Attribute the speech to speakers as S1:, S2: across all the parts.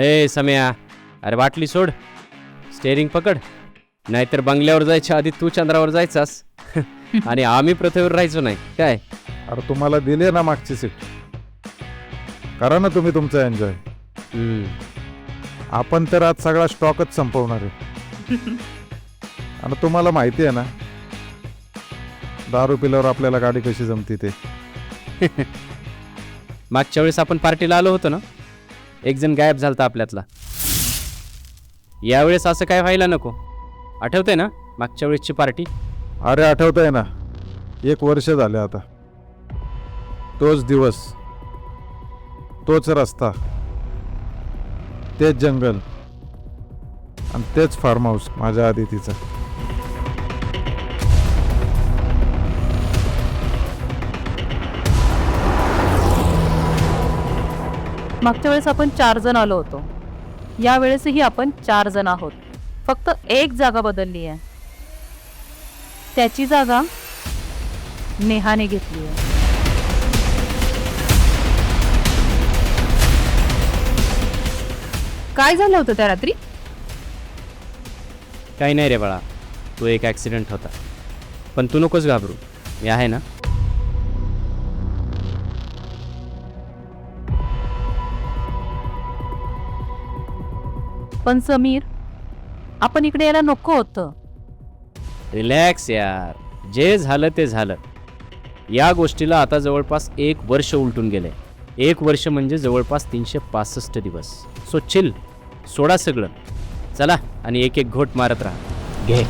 S1: ए सम्या, अरे बाटली सोड, स्टेअरिंग पकड, नाहीतर बंगल्यावर जायच्या आधी तू चंद्रावर जायचास आणि आम्ही पृथ्वीवर राहायचो नाही काय.
S2: अरे तुम्हाला दिली ना मागची सीट, करा ना तुम्ही तुमचं एन्जॉय. आपण तर आज सगळा स्टॉकच संपवणार आहे. आणि तुम्हाला माहिती आहे ना, दारू पिल्यावर आपल्याला गाडी कशी जमती ते.
S1: मागच्या वेळेस आपण पार्टीला आलो होतो ना, एक जण गायब झालता आपल्यातला. यावेळेस असं काय व्हायला नको. आठवतंय ना मागच्या वेळेसची पार्टी?
S2: अरे आठवतंय ना, 1 वर्ष झाले आता. तोच दिवस, तोच रस्ता, तेच जंगल आणि तेच फार्म हाऊस माझ्या आदितीचं.
S3: मागच्या वेळेस आपण 4 जण आलो होतो, या वेळेसही आपण 4 जण आहोत. फक्त एक जागा बदलली आहे, त्याची जागा नेहाने घेतली आहे. काय झालं होतं त्या रात्री?
S1: काही नाही रे बाळा, तो एक ॲक्सिडेंट होता. पण तू नकोस घाबरू, मी आहे ना.
S3: पण समीर, आपण इकडे यायला नको होतं.
S1: रिलॅक्स यार, जे झालं ते झालं. या गोष्टीला आता जवळपास 1 वर्ष उलटून गेलंय. 1 वर्ष म्हणजे जवळपास 365 दिवस. सो चिल, सोडा सगळं, चला आणि एक एक घोट मारत राहा. घे.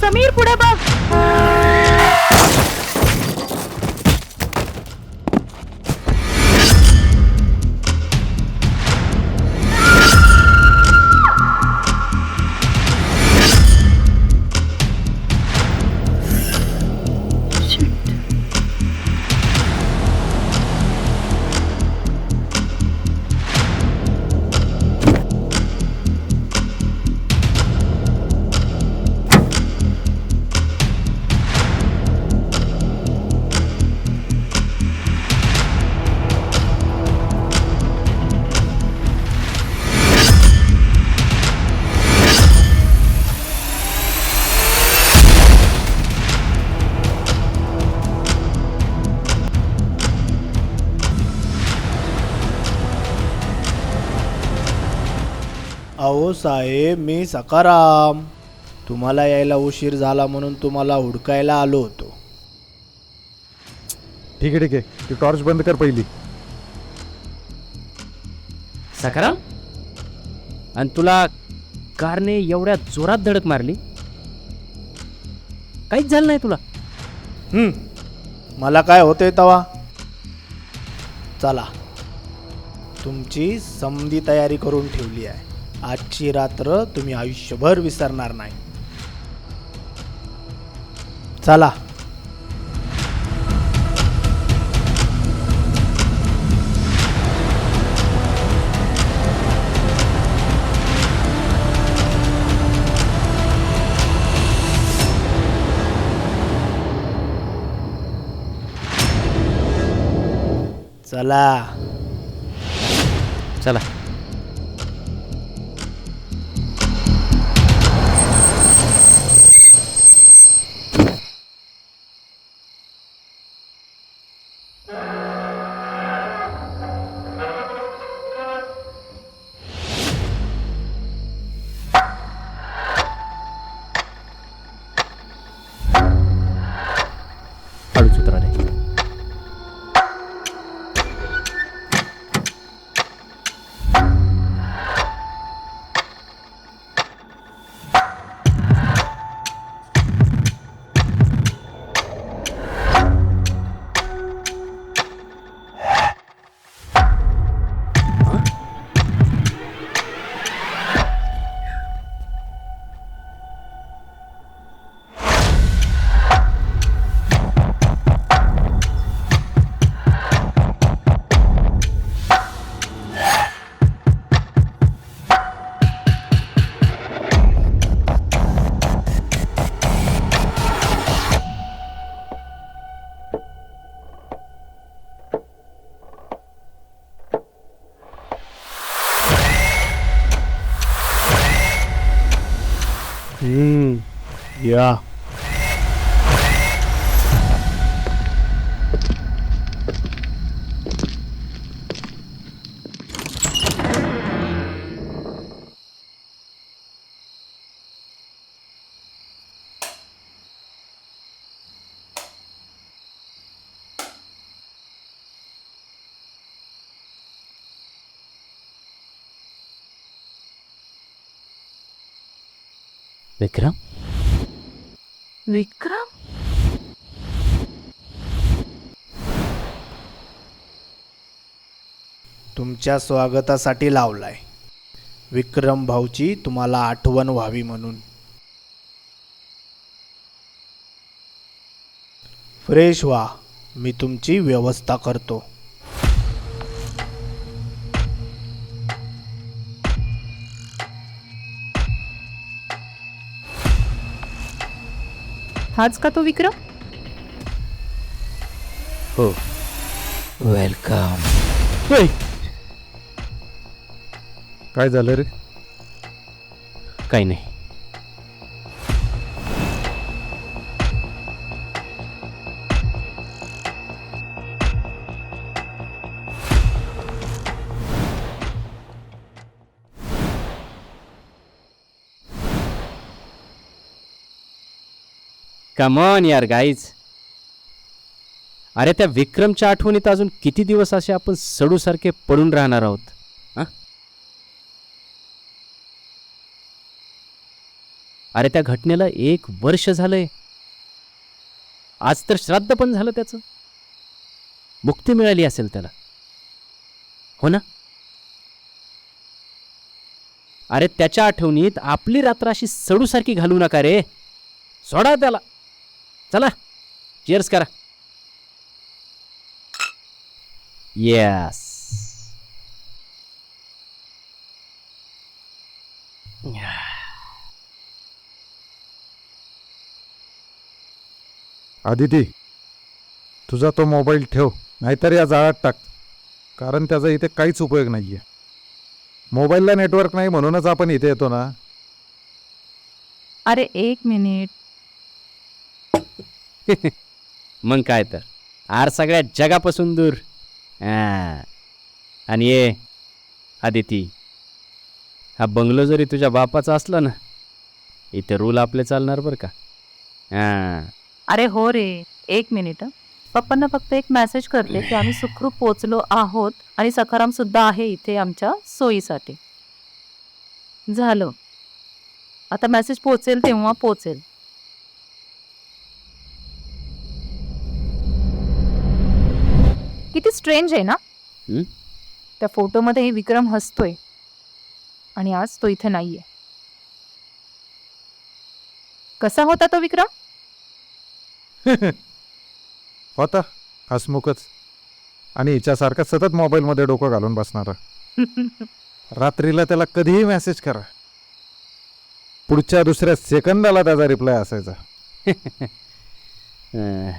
S3: समीर पुढे बघ.
S4: अहो साहेब, मी सकाराम. तुम्हाला यायला उशीर झाला म्हणून तुम्हाला हुडकायला आलो होतो.
S2: ठीक आहे, ती टॉर्च बंद कर पहिली.
S1: सकाराम, आणि तुला कारने एवढ्या जोरात धडक मारली? काहीच झालं नाही तुला?
S4: मला काय होतंय तवा. चला, तुमची समधी तयारी करून ठेवली आहे. आजची रात्र तुम्ही आयुष्यभर विसरणार नाही. चला. चला.
S1: चला. हळूच उतरा रे.
S4: या
S1: विक्रम
S3: विक्रम
S4: तुमच्या स्वागतासाठी लावलाय. विक्रम भाऊची तुम्हाला आठवण व्हावी म्हणून. फ्रेश व्हा, मी तुमची व्यवस्था करतो.
S3: हाच का तो विक्रम?
S1: हो.
S4: वेलकम.
S2: काय झालं रे?
S1: काही नाही. कमॉन यार गाईज. अरे त्या विक्रमच्या आठवणीत अजून किती दिवस असे आपण सडूसारखे पडून राहणार आहोत? हा? अरे त्या घटनेला 1 वर्ष झालंय. आज तर श्राद्ध पण झालं त्याचं. मुक्ती मिळाली असेल त्याला, हो ना? अरे त्याच्या आठवणीत आपली रात्र अशी सडूसारखी घालू नका रे. सोडा त्याला. चला चिअर्स करा. येस.
S2: आदिती, तुझा तो मोबाईल ठेव, नाहीतर या जाळात टाक. कारण त्याचा इथे काहीच उपयोग नाही आहे. मोबाईलला नेटवर्क नाही म्हणूनच आपण इथे येतो ना.
S3: अरे 1 मिनिट.
S1: मग काय तर, आर सगळ्या जगापासून दूर. हा. आणि ये आदिती, हा बंगलो जरी तुझ्या बापाचा असला ना, इथे रूल आपले चालणार बरं का. हा.
S3: अरे हो रे, 1 मिनिट हं. पप्पांना फक्त एक मेसेज करते की आम्ही सुखरूप पोचलो आहोत आणि सखाराम सुद्धा आहे इथे आमच्या सोयीसाठी. झालं. आता मेसेज पोचेल तेव्हा पोचेल. किती स्ट्रेंज आहे ना.
S1: हं?
S3: त्या फोटोमध्ये विक्रम हसतोय आणि आज तो इथे नाहीये. कसा होता तो विक्रम?
S2: होता हसमुखच. आणि हिच्यासारखा सतत मोबाईलमध्ये डोकं घालून बसणारा. रात्रीला त्याला कधीही मेसेज करा, पुढच्या दुसऱ्या सेकंदाला त्याचा रिप्लाय असायचा.
S1: अं,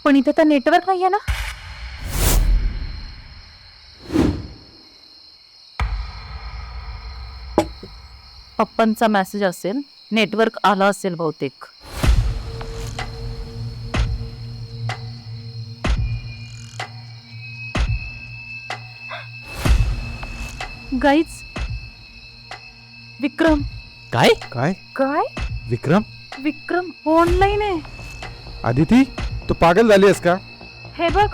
S3: पण इथे तर नेटवर्क नाहीये ना. पप्पांचा मेसेज असेल, नेटवर्क आला असेल बहुतेक. गाईज, विक्रम.
S1: काय?
S2: काय?
S3: काय?
S2: विक्रम?
S3: विक्रम ऑनलाईन आहे.
S2: आदिती, तू पागल झाली आहेस का?
S3: हे बघ.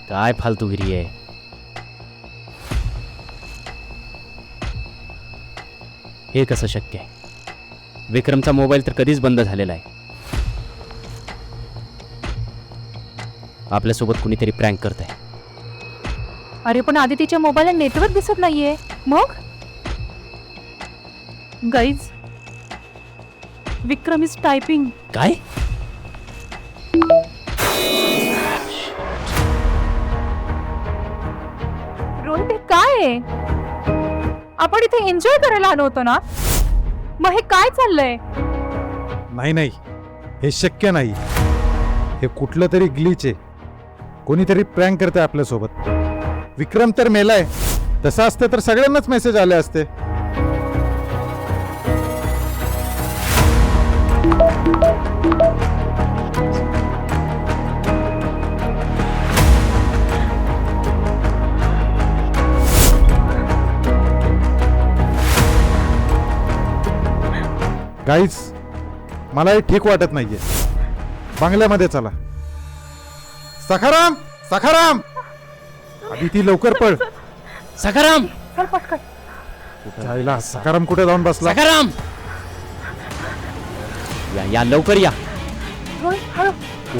S1: काय फालतूगिरी आहे? हे कसं शक्य आहे? विक्रमचा मोबाईल तर कधीच बंद झालेला आहे. आपल्यासोबत कुणीतरी प्रँक करत आहे.
S3: अरे पण आदितीच्या मोबाईलला नेटवर्क दिसत नाहीये. मग गाईज, विक्रम इज टायपिंग.
S1: काय?
S3: रोहित, काय आहे? आपण इथे एन्जॉय करायला आलो होतो ना. मग हे काय चाललंय?
S2: नाही नाही, हे शक्य नाही. हे कुठलं तरी ग्लिच आहे. कोणीतरी प्रँक करते आपल्यासोबत. विक्रम तर मेलाय. तसं असतं तर सगळ्यांनाच मेसेज आले असते. गाईज, मला हे ठीक वाटत नाहीये. बंगल्यामध्ये चला. सखाराम, सखाराम, आधी ती लवकर पळ.
S1: सखाराम,
S2: जायला सखाराम कुठे जाऊन बसला?
S1: सखाराम, या लवकर या.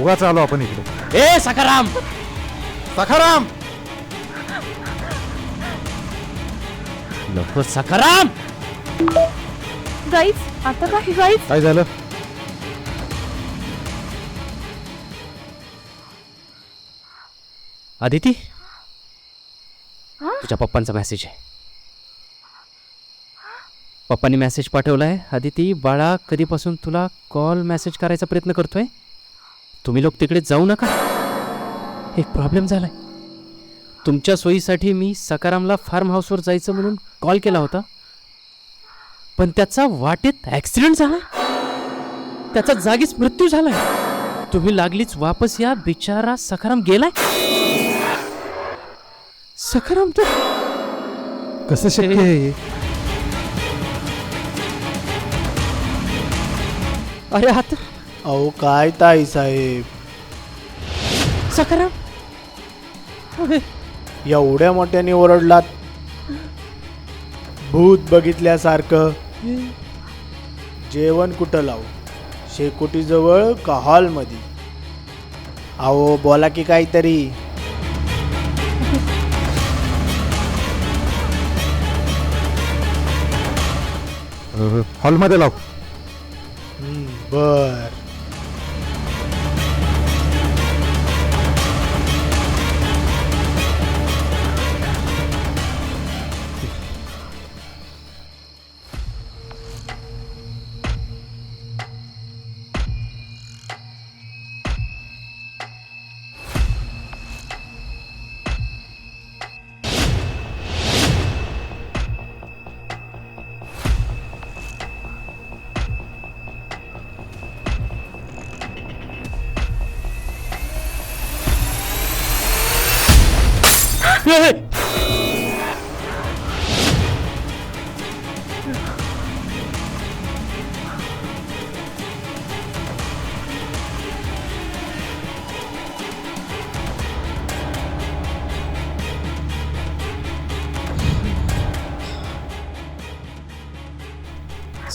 S2: उगाच आलो आपण इकडे.
S1: ए सखाराम,
S2: सखाराम,
S1: लवकर सखाराम.
S3: गाईज, आता काय गाईज?
S2: काय झालं?
S1: अदिती, तुझ्या पप्पांचा मेसेज आहे. पप्पांनी मेसेज पाठवलाय. अदिती बाळा, कधीपासून तुला कॉल मेसेज करायचा प्रयत्न करतोय. तुम्ही लोक तिकडे जाऊ नका. एक प्रॉब्लेम झालाय. तुमच्या सोयीसाठी मी सकारामला फार्म हाऊसवर जायचं म्हणून कॉल केला होता, पण त्याचा वाटेत ॲक्सिडेंट झाला. त्याचा जागीच मृत्यू झालाय. तुम्ही लागलीच वापस या. बिचारा सखाराम गेलाय. सखाराम तर
S2: कसं शक्य आहे हे?
S1: अरे आता
S4: अहो काय ताई साहेब,
S1: सखाराम, अरे,
S4: एवढ्या मोठ्याने ओरडलात, भूत बघितल्यासारखं. जेवण कुठं लावू? शेकोटीजवळ का हॉलमध्ये? अहो बोला की काहीतरी.
S2: हॉलमध्ये लाव.
S4: बर.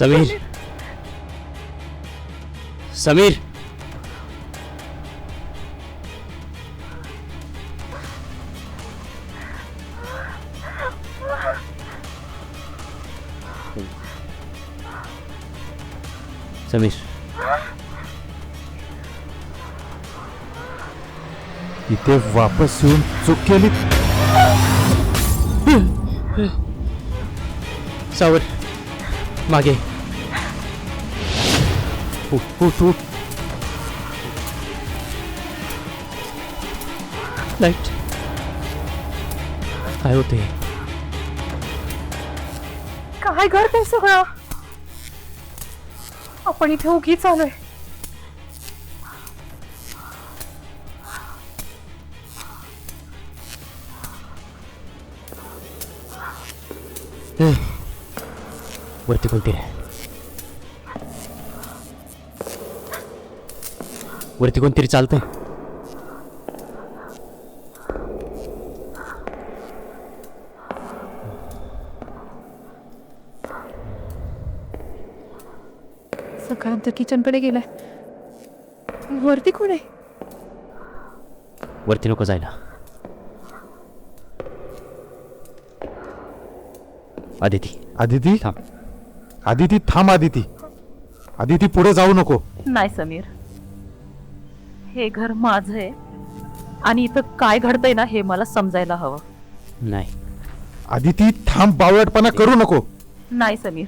S1: समीर, समीर, समीर,
S2: इथे वापस येऊन चूक केली.
S1: सावर, मागे उठ, उठ, उठ. लाईट काय होते?
S3: काय घडतंय सगळं? आपण इथे उगीच आलोय.
S1: वरती कोणती रे? वरती कोणतरी चालतंय.
S3: सकाराम तर किचनकडे गेलाय. वरती कोण आहे?
S1: वरती नको जायला. आदिती,
S2: आदिती,
S1: थांब.
S2: आदिती थांब. आदिती, आदिती पुढे जाऊ नको.
S3: नाही समीर, हे घर माझं आहे आणि इथं काय घडतंय ना हे मला समजायला हवं.
S1: नाही.
S2: आदिती थांब. बावळटपणा करू नको.
S3: नाही समीर,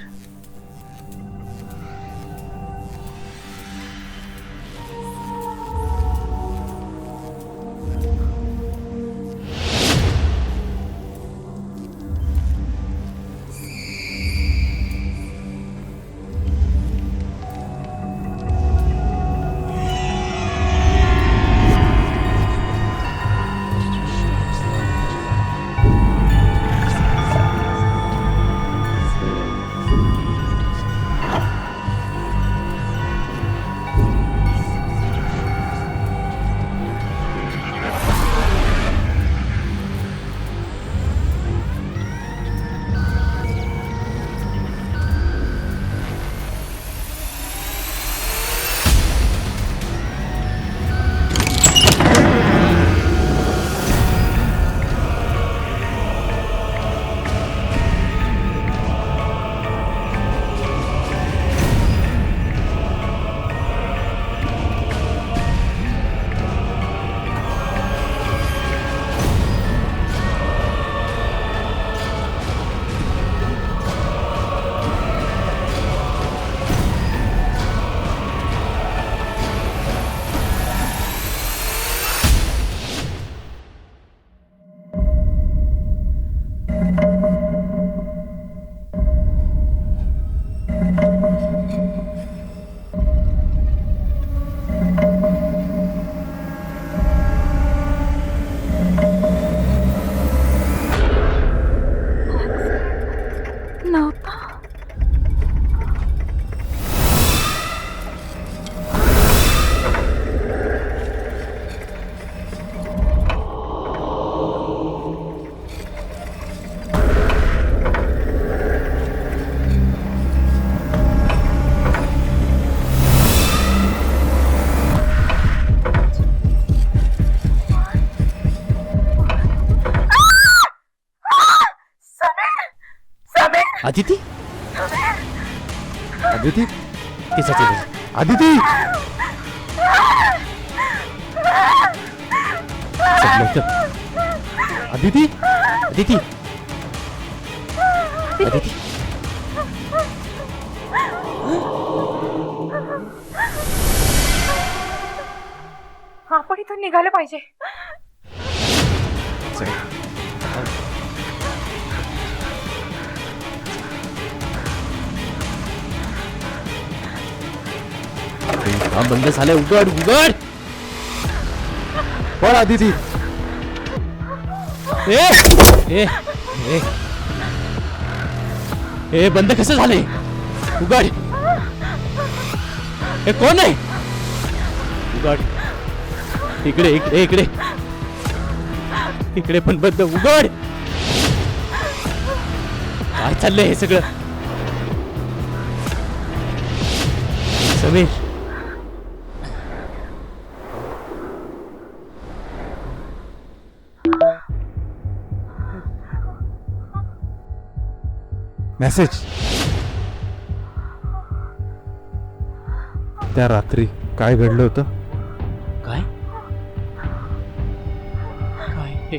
S1: अदिती
S2: अदिती
S1: तिचा चेहरा.
S2: अदिती
S1: चल लवकर.
S2: अदिती
S1: अदिती अदिती
S3: आपण इथून निघालं पाहिजे.
S1: काम बंद झालंय. उघड उघड.
S2: पण अदिती
S1: ए ए ए ए बंद कसं झालंय? उघड. हे कोण आहे? उघड. इकडे इकडे इकडे इकडे पण बंद. उघड. काय चाललंय हे सगळं? समीर
S2: मेसेज. त्या रात्री काय घडलं होतं?
S1: काय काय हे?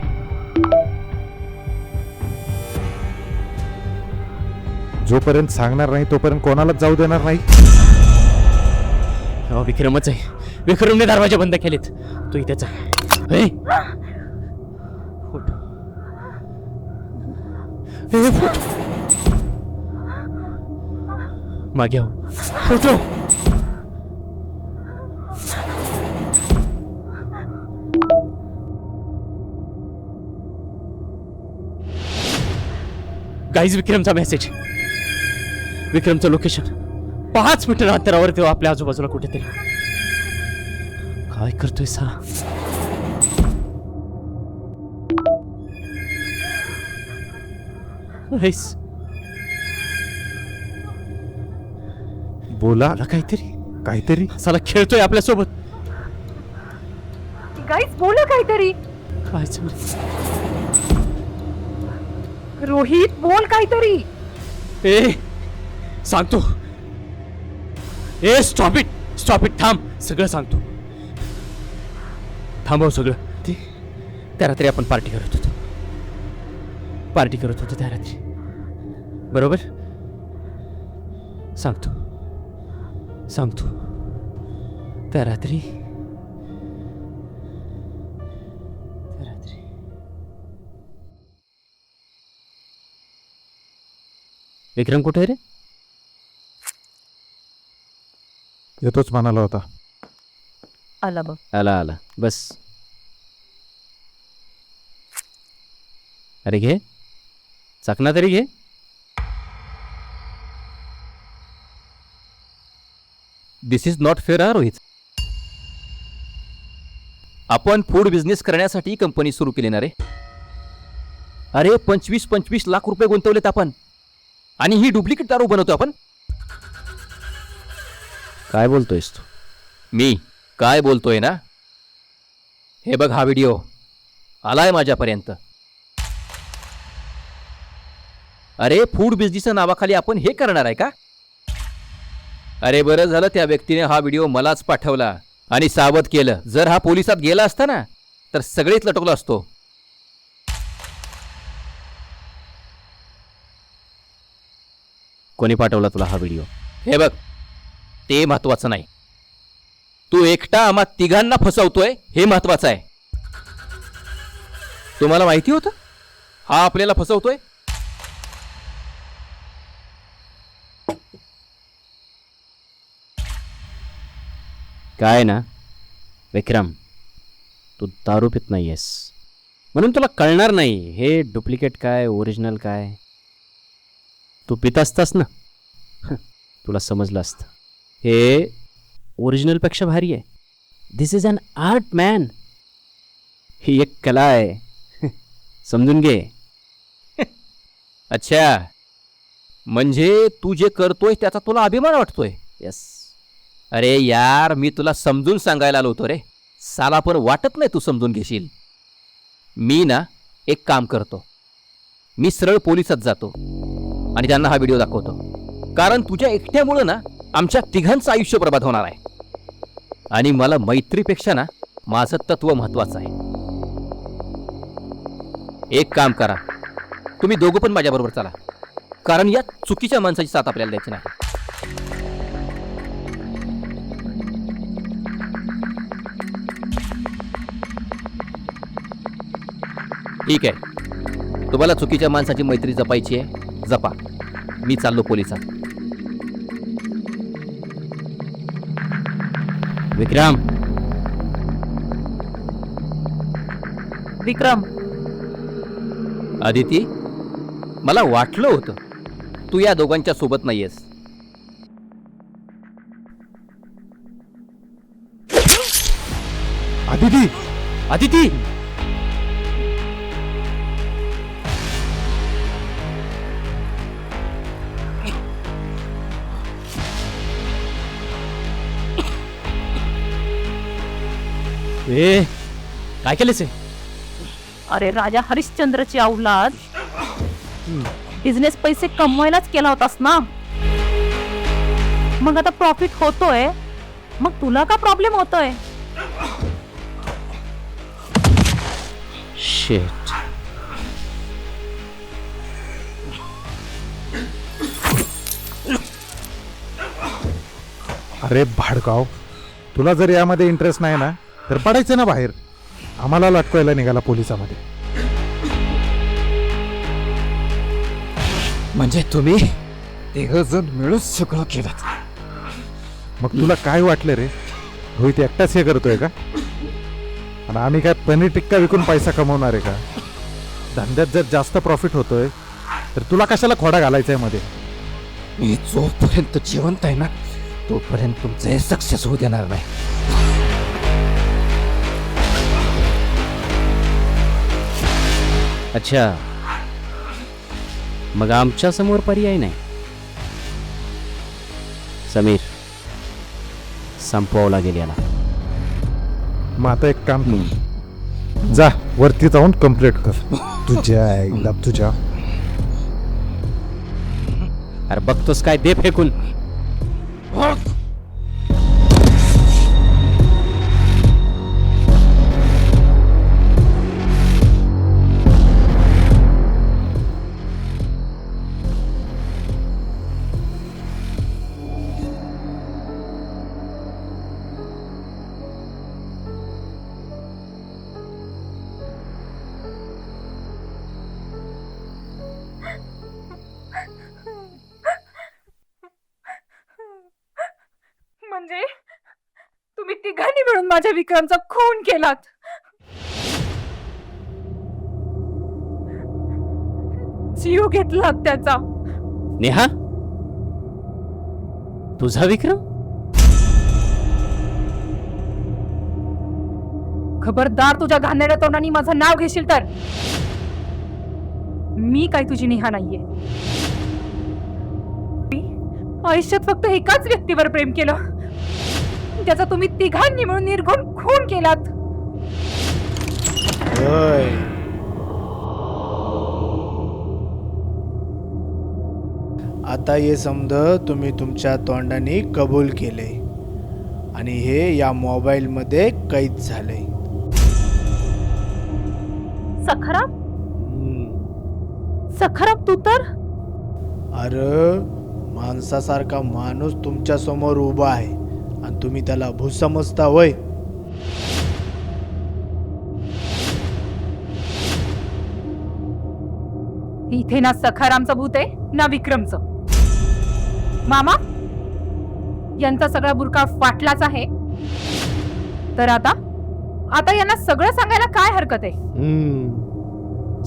S2: जोपर्यंत सांगणार नाही तोपर्यंत कोणालाच जाऊ देणार नाही.
S1: हो, विक्रमच आहे. विक्रमने दरवाजे बंद केलेत. तो इथेच आहे. हे? फुट. हे, फुट. मागे हो. फोटो. गाईज विक्रमचा मेसेज. विक्रमचं लोकेशन 5 मीटर अंतरावर तो आपल्या आजूबाजूला कुठेतरी. काय करतोय सा? हेस.
S2: बोला
S1: आला काहीतरी.
S2: काहीतरी.
S1: साला खेळतोय आपल्यासोबत.
S3: गाईज बोला काहीतरी.
S1: काय चाललंय?
S3: रोहित बोल काहीतरी.
S1: ए सांगतो. ए स्टॉप इट. Stop it. थांब. सगळं सांगतो. थांबव सगळं. ते त्या रात्री आपण पार्टी करत होतो. पार्टी करत होतो त्या रात्री. बरोबर. सांगतो सांगतो. त्या रात्री विक्रम कुठे आहे रे?
S2: येतोच म्हणाला होता.
S3: आला बघ.
S1: आला आला. बस. अरे घे. चकना तरी घे.
S5: दिस इज नॉट फेअर रोहित. आपण फूड बिझनेस करण्यासाठी कंपनी सुरू केली ना रे. अरे 25 लाख रुपये गुंतवलेत आपण. आणि ही डुप्लिकेट दारू बनवतो आपण.
S1: काय बोलतोयस तू?
S5: मी काय बोलतोय ना. हे बघ, हा व्हिडिओ आलाय माझ्यापर्यंत. अरे फूड बिझनेसच्या नावाखाली आपण हे करणार आहे का? अरे बरं झालं त्या व्यक्तीने हा व्हिडिओ मलाच पाठवला आणि सावध केलं. जर हा पोलिसात गेला असता ना तर सगळेच लटकलो असतो.
S1: कोणी पाठवला तुला हा व्हिडिओ?
S5: हे बघ, ते महत्वाचं नाही. तू एकटा आम्हा तिघांना फसवतोय हे महत्वाचं आहे. तुम्हाला माहिती होतं हा आपल्याला फसवतोय?
S1: काय ना विक्रम, तू दारू पित नाहीयेस म्हणून तुला कळणार नाही हे डुप्लिकेट काय ओरिजिनल काय. तू पित असतास ना तुला समजलं असतं. हे ओरिजिनलपेक्षा भारी आहे. दिस इज अन आर्ट मॅन. ही एक कला आहे. समजून घे.
S5: अच्छा, म्हणजे तू जे करतोय त्याचा तुला अभिमान वाटतोय?
S1: यस.
S5: अरे यार, मी तुला समजून सांगायला आलो होतो रे. साला पण वाटत नाही तू समजून घेशील. मी ना एक काम करतो. मी सरळ पोलिसात जातो आणि त्यांना हा व्हिडिओ दाखवतो. कारण तुझ्या एकट्यामुळं ना आमच्या तिघांचं आयुष्य बर्बाद होणार आहे. आणि मला मैत्रीपेक्षा ना माझं तत्व महत्वाचं आहे. एक काम करा, तुम्ही दोघं पण माझ्याबरोबर चला, कारण या चुकीच्या माणसाची साथ आपल्याला द्यायची नाही. ठीक आहे, तुम्हाला चुकीच्या माणसाची मैत्री जपायची आहे, जपा. मी चाललो पोलिसात.
S1: विक्रम,
S3: विक्रम,
S5: अदिती, मला वाटलं होतं तू या दोघांच्या सोबत नाहीयेस.
S2: अदिती,
S5: अदिती,
S1: ए काय केलेस हे?
S3: अरे राजा हरिश्चंद्रची औलाद, बिझनेस पैसे कमवायलाच केला होतास ना, मग आता प्रॉफिट होतोय, मग तुला का प्रॉब्लेम होतोय?
S1: शेट.
S2: अरे भाडकाव, तुला जर यामध्ये इंटरेस्ट नाही ना तर पडायचं ना बाहेर. आम्हाला लटकवायला निघाला पोलिसामध्ये.
S6: म्हणजे तुम्ही तिघजण मिळून सगळं केलं.
S2: मग तुला काय वाटलं रे, रोहित एकटाच हे करतोय का? आणि आम्ही काय पनीर टिक्का विकून पैसा कमवणार आहे का? धंद्यात जर जास्त प्रॉफिट होतोय तर तुला कशाला खोडा घालायचा आहे मध्ये?
S6: मी जोपर्यंत जिवंत आहे ना तोपर्यंत तुमचं हे सक्सेस होऊ देणार नाही.
S1: अच्छा, मग आमच्या समोर पर्याय नाही. समीर, संपवावं लागेल याला.
S2: मग आता एक काम कर, जा वरती जाऊन कंप्लीट कर. तुझ्या एकदा तुझ्या
S1: अरे बघतोस काय, दे फेकून.
S3: म्हणजे तुम्ही तिघांनी मिळून माझ्या विक्रमचा खून केलात. जीव घेतला त्याचा.
S1: नेहा, तुझा विक्रम?
S3: खबरदार, तुझ्या घाणेरड्या तोंडाने माझं नाव घेशील तर. मी काय तुझी नेहा नाहीये. मी आयुष्यात फक्त एकाच व्यक्तीवर प्रेम केलं, ज्याचा तुम्ही तिघांनी मिळून निर्घुण खून केलात.
S4: होय, आता हे समज तुम्ही तुमच्या तोंडाने कबूल केले आणि हे या मोबाईल मध्ये कैद झाले.
S3: सखाराम, सखाराम, तू तर
S4: अरे माणसासारखा माणूस तुमच्या समोर उभा आहे आणि तुम्ही त्याला भूत समजता होय?
S3: इथे ना सखारामचं भूत आहे ना विक्रमचं. मामा, यांचा सगळा बुरका फाटलाच आहे, तर आता यांना सगळं सांगायला काय हरकत आहे?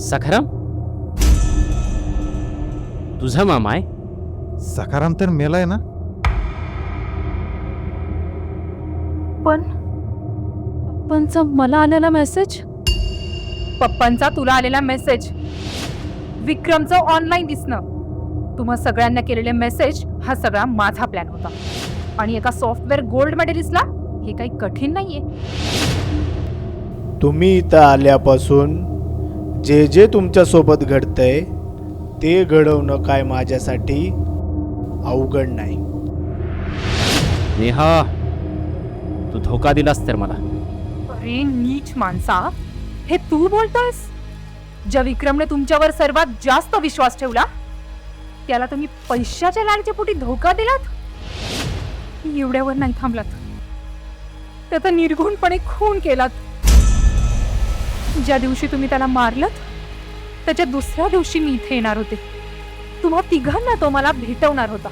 S1: सखाराम तुझा मामा आहे?
S2: सखाराम तर मेलाय ना.
S3: पप्पांचा मला आलेला मेसेज, पप्पांचा तुला आलेला मेसेज, विक्रमचं ऑनलाईन दिसणं, तुम्हा सगळ्यांना केलेले मेसेज, हा सगळा माझा प्लॅन होता. आणि एका सॉफ्टवेअर गोल्ड मेडलिस्टला हे काही कठीण नाहीये.
S4: तुम्ही इथं आल्यापासून जे जे तुमच्या सोबत घडतंय ते घडवणं काय माझ्यासाठी अवघड नाही.
S1: नेहा, तू धोका दिलास तर मला.
S3: अरे नीच माणसा, हे तू बोलतोयस? ज्या विक्रमने तुमच्यावर सर्वात जास्त विश्वास ठेवला त्याला तुम्ही पैशाच्या लालच्या पोटी धोका दिलात? एवढ्यावर नाही थांबलात, त्याचा निर्घुणपणे खून केलात. ज्या दिवशी तुम्ही त्याला मारलत त्याच्या दुसऱ्या दिवशी मी इथे येणार होते. तुम्हा तिघांना तो मला भेटवणार होता.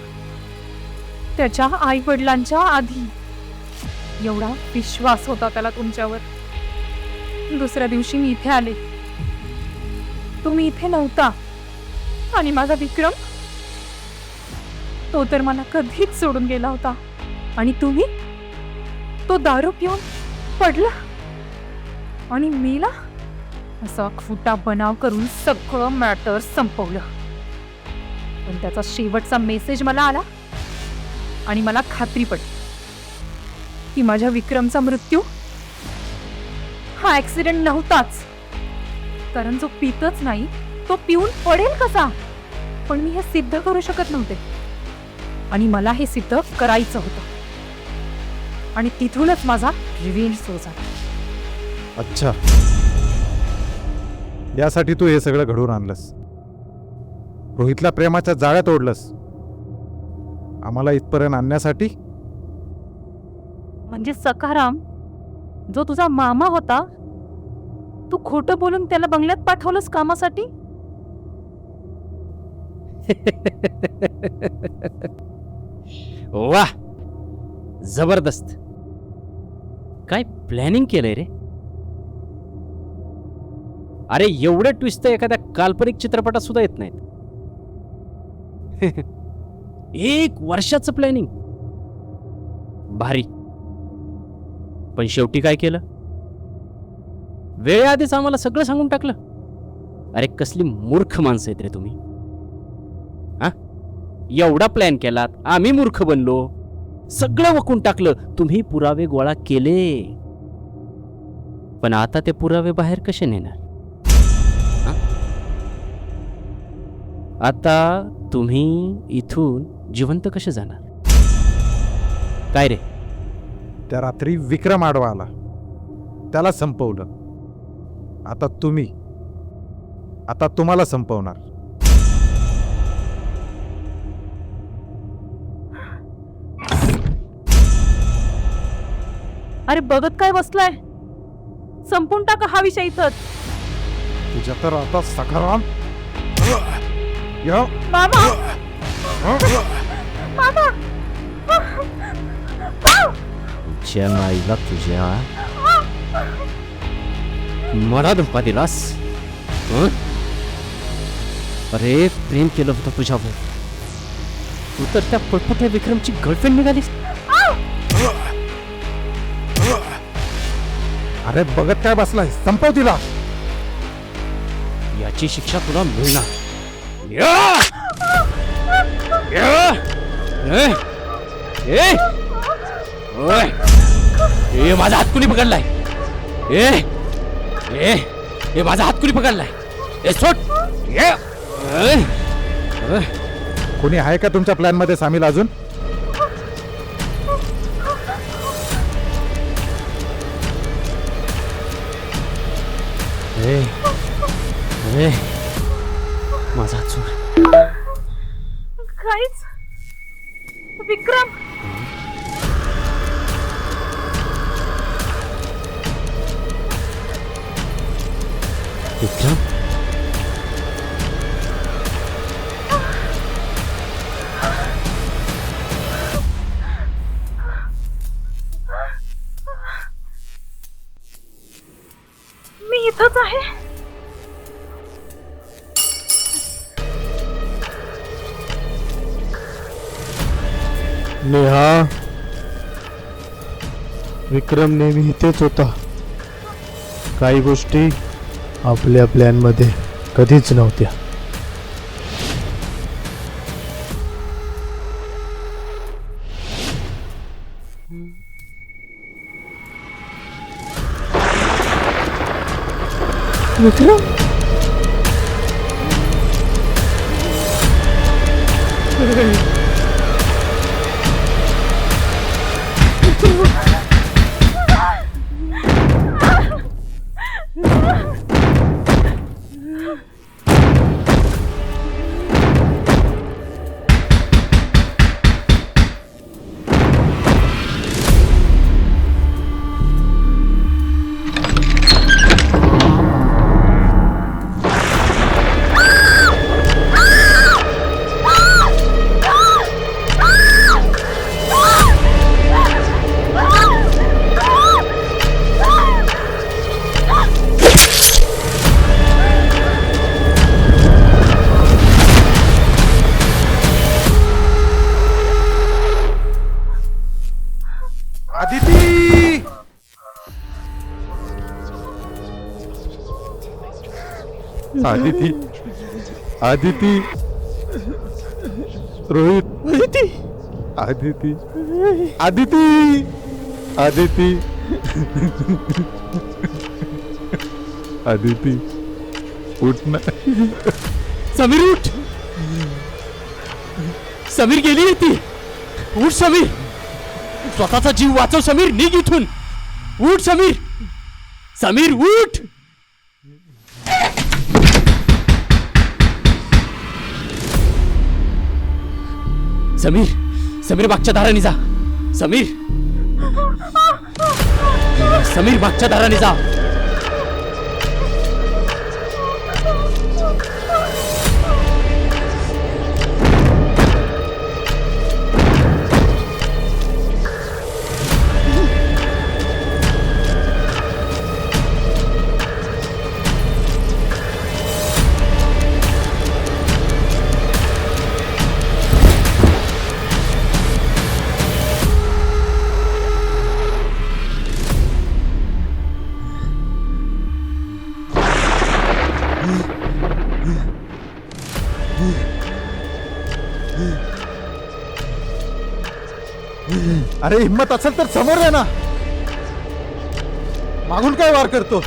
S3: त्याच्या आई वडिलांच्या आधी एवढा विश्वास होता त्याला तुमच्यावर. दुसऱ्या दिवशी मी इथे आले, तुम्ही इथे नव्हता. आणि माझा विक्रम, तो तर मला कधीच सोडून गेला होता. आणि तुम्ही, तो दारू पिऊन पडला आणि मेला. असा खोटा बनाव करून सगळं मॅटर संपवलं. पण त्याचा शेवटचा मेसेज मला आला आणि मला खात्री पडली की माझ्या विक्रमचा मृत्यू हा ऍक्सिडेंट नव्हताच. कारण जो पितच नाही तो पिऊन पडेल कसा? पण मी हे सिद्ध करू शकत नव्हते आणि मला हे सिद्ध करायचं होतं. आणि तिथूनच माझा रिव्हेंज सुरू झाला.
S2: अच्छा, यासाठी तू हे सगळं घडवून आणलंस. रोहितला प्रेमाच्या जाळ्यात ओढलंस आम्हाला इथपर्यंत आणण्यासाठी.
S3: म्हणजे सखाराम, जो तुझा मामा होता, तू खोटं बोलून त्याला बंगल्यात पाठवलंस कामासाठी?
S1: वाह, जबरदस्त. काय प्लॅनिंग केलंय रे. अरे एवढे ट्विस्ट तर एखाद्या काल्पनिक चित्रपटात सुद्धा येत नाहीत. 1 वर्षाचं प्लॅनिंग, भारी. पण शेवटी काय केलं? वेळेआधीच आम्हाला सगळं सांगून टाकलं. अरे कसली मूर्ख माणसं आहेत रे तुम्ही. हा, एवढा प्लॅन केलात, आम्ही मूर्ख बनलो, सगळं वकून टाकलं, तुम्ही पुरावे गोळा केले. पण आता ते पुरावे बाहेर कसे नेणार? हा? आता तुम्ही इथून जिवंत कसे जाणार? काय रे?
S2: त्या रात्री विक्रम आडवा आला, त्याला संपवलं. आता तुम्हाला संपवणार.
S3: अरे बघत काय बसलाय? संपून टाका हा विषय इथंच.
S2: तुझ्या तर आता सखाराम या
S3: मामा, मामा,
S1: तुझ्या माईला तुझ्या मला धोका दिलास. हं? अरे प्रेम केलं होतं तुझ्यावर, तू तर त्या पटपट्या विक्रमची गर्लफ्रेंड निघालीस.
S2: अरे बघत काय बसलाय, संपव तिला.
S1: याची शिक्षा तुला मिळणार. या! या! ए! ए! ओय! ए माझा हात कुणी पकडलाय? ए! ए! ए माझा हात कुणी पकडलाय? ए सोड! ए! ए! ए!
S2: कोणी आहे का तुमच्या प्लॅन मध्ये सामील अजून?
S1: ए! ए! माझा हात सोड.
S3: काहीच. विक्रम,
S1: विक्रम,
S3: मी इथंच आहे.
S4: नेहा, विक्रम नेहमी इथेच होता. काही गोष्टी आपल्या प्लॅनमध्ये कधीच नव्हत्या.
S3: विक्रम,
S2: आदिती आदिती आदिती रोहित आदिती आदिती आदिती आदिती उठ ना.
S1: समीर उठ. समीर गेली ती. उठ समीर. स्वतःचा जीव वाचव समीर. निघ इथून. उठ समीर. समीर उठ. समीर. समीर मागच्या दाराने जा. समीर. समीर मागच्या दाराने जा.
S2: अरे हिम्मत असेल तर समोर आहे ना. मागून काय वार करतो.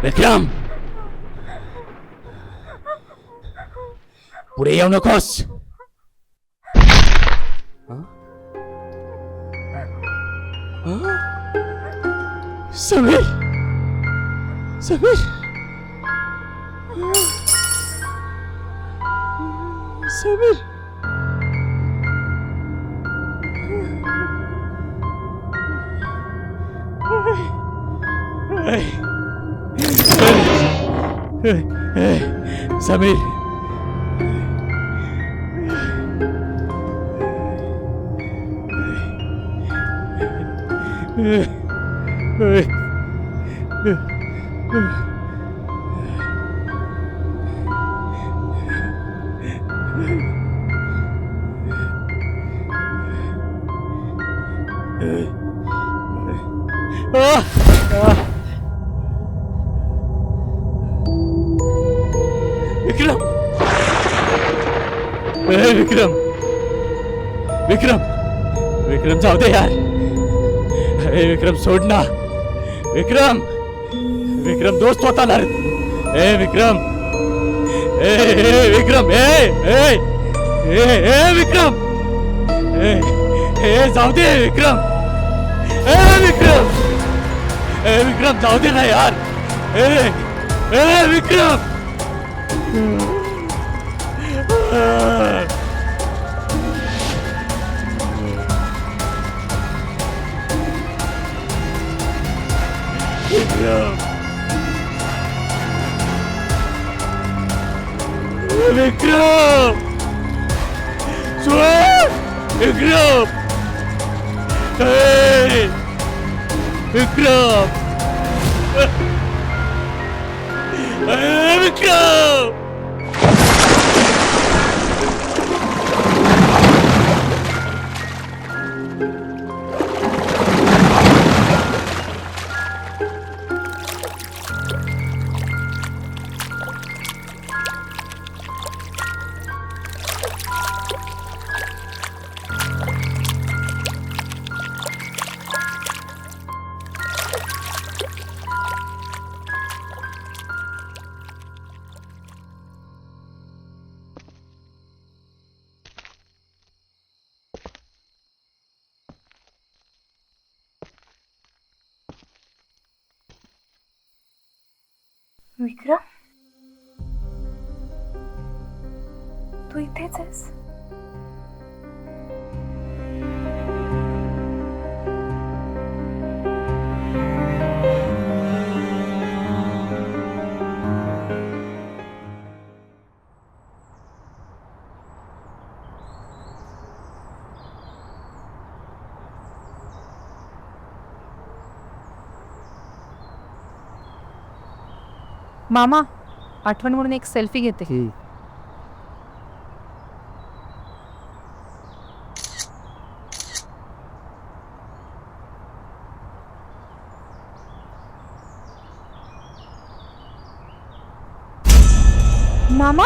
S1: विक्रम. पुढे येऊ नकोस. समीर. समीर. समीर. समीर. विक्रम. विक्रम. विक्रम. विक्रम जाऊ दे यार. अरे विक्रम सोड ना. विक्रम. विक्रम दोस्त होता ना. ए विक्रम. ए विक्रम. ए विक्रम. ए जाऊ दे विक्रम. विक्रम. विक्रम जाऊ दे ना यार. विक्रम. विक्रम. सोड. विक्रम. विक्रम. विक्रम.
S3: विक्रम, तू इथेच आहेस? मामा, आठवण म्हणून एक सेल्फी घेते. मामा